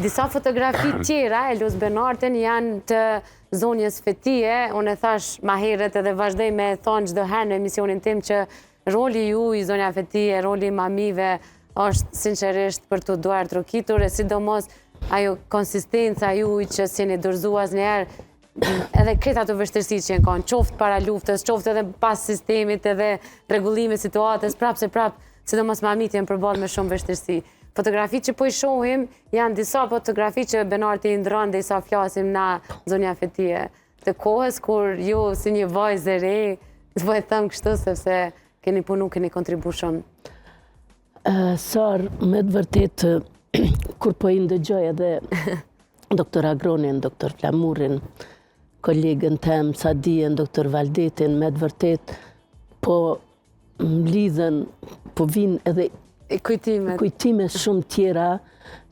Disa fotografi tjera e Luz Benartin janë të zonjës fetie. Unë e thash ma herët edhe vazhdoj me thonë çdo herë në emisionin tim që roli ju i zonja fetie, roli i mamive është sinqerisht për të duar trokitur e sidomos ajo konsistenca juaj që s'jeni dorëzuar asnjëherë edhe kreta të vështirësi që kanë, qoftë para luftës, qoftë edhe pas sistemit, edhe rregullimit situatës, sidomos mamit janë përballë me shumë vështirësi. Fotografitë që po i shohim janë disa fotografi që Benarti i ndron dhe sa flasim na zonja fetie. Të kohës kur ju si një vajzë e re, po e them kështu sepse keni punu, keni kontribu shumë. Sar, me të vërtet, kur po i ndëgjoj edhe doktor Agronin, doktor Flamurin, kolegën tem, Sadien, doktor Valdetin, me të vërtet, po mlidhen, po vinë edhe kujtime shumë tjera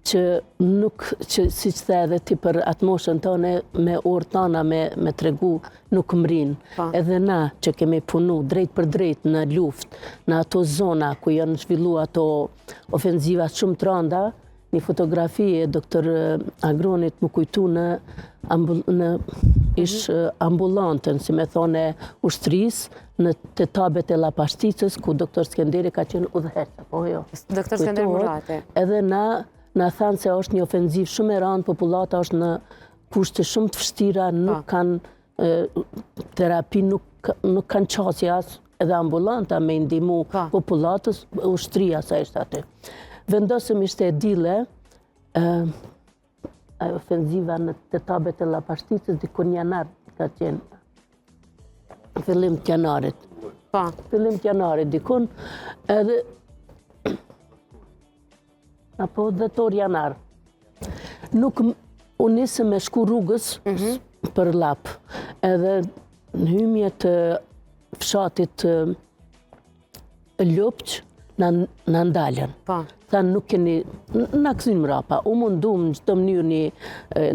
që nuk, si që the edhe ti për atë moshën tonë, me orë tona me tregu, nuk mrin. Edhe na që kemi punu drejt për drejt në luft, në ato zona ku janë zhvillu ato ofenziva shumë të rënda, një fotografi e doktor Agronit më kujtu në ambulantën, si me thone ushtris, në të tabet e Lapashticës, ku doktor Skenderi ka qenë udhëheqë, po jo. Doktor Skenderi Murate. Edhe na thanë se është një ofenziv shumë e rëndë, populata është në kushte shumë të vështira, nuk kanë terapi, nuk kanë qasje as edhe ambulanta me ndihmu populatës, ushtria sa ishte aty. Vendosëm ishte e dile, ofenziva në të tabet e Lapashticës, dikun janar ka qenë. Fillim të janarit. Fillim të janarit dikun, edhe apo dhjetor janar. Nuk unë nisëm me shku rrugës për lap. Edhe në hymje të fshatit Lopq në ndalën. Thanë nuk keni, në kësin mrapa, u mundu në gjithë të mënyrë një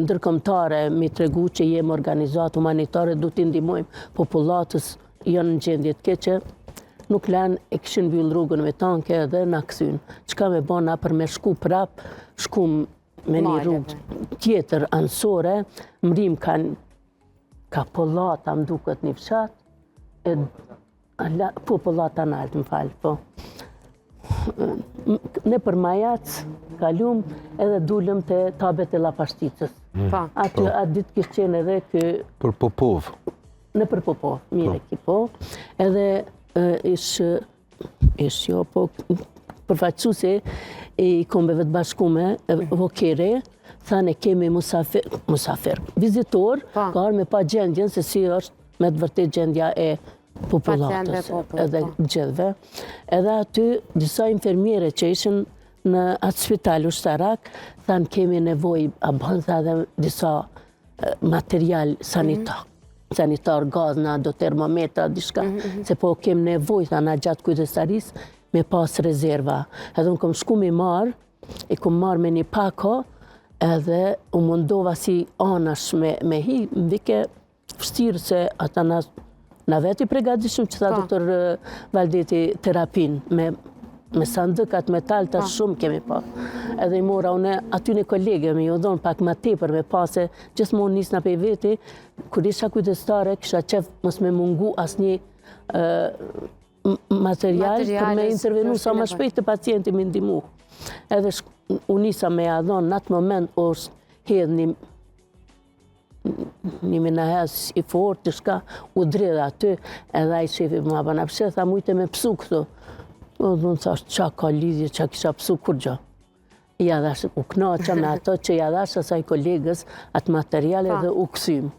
ndërkombëtare mi tregu që jem organizat humanitare, du t'i ndihmojmë populatës janë në gjendje të keqe, nuk lanë e këshin mbyll rrugën me tanke edhe në kësyn. Qka me bona për me shku prap, shku me një rrugë tjetër ansore, mrim ka pollata më duket një fshat, po pollata në altë më falë, po. Ne për Majac, kalum edhe dulëm të tabet e Lapashticës. Atë ditë kishë qenë edhe kë... Për Popov. Në për Popov, mire ki po. Edhe ishë jo, po përfaqësuse i kombeve të bashkume, vokere, thane kemi musafer. Vizitor, ka arë me pa gjendjen, se si është me të vërtet gjendja e populatës edhe gjithve. Edhe aty disa infermiere që ishin në atë spital ushtarak, thanë kemi nevoj abonza dhe disa material sanitar, gazna, do termometra, dishka, se po kem nevoj, thanë gjatë kujdestaris, me pas rezerva. Edhe unë kom shku me marë, i kom marë me një pako, edhe u mundova si anash me hi, më vike fështirë se ata na veti pregadishëm që tha doktor Valdeti terapin, me sandëkat metal të shumë kemi pa. Edhe i mora une aty një kolege me ju dhonë pak ma tepër me pa se gjithmonë nisna pe veti, kur isha kujdestare, kisha qef mos me mungu as një material për me intervenu sa ma shpejt të pacienti me ndimu. Edhe unisa me adhonë në atë moment është hedhë një minahes i fort, të shka u dredha aty, edhe a i shefi më abana pëse, tha mujte me pësu këtu. O, dhunë thash, qa ka lidhje, qa kisha pësu kur gjo. Ja dhash, u knaqa me ato që ja dhash asaj kolegës atë materiale dhe u kësym.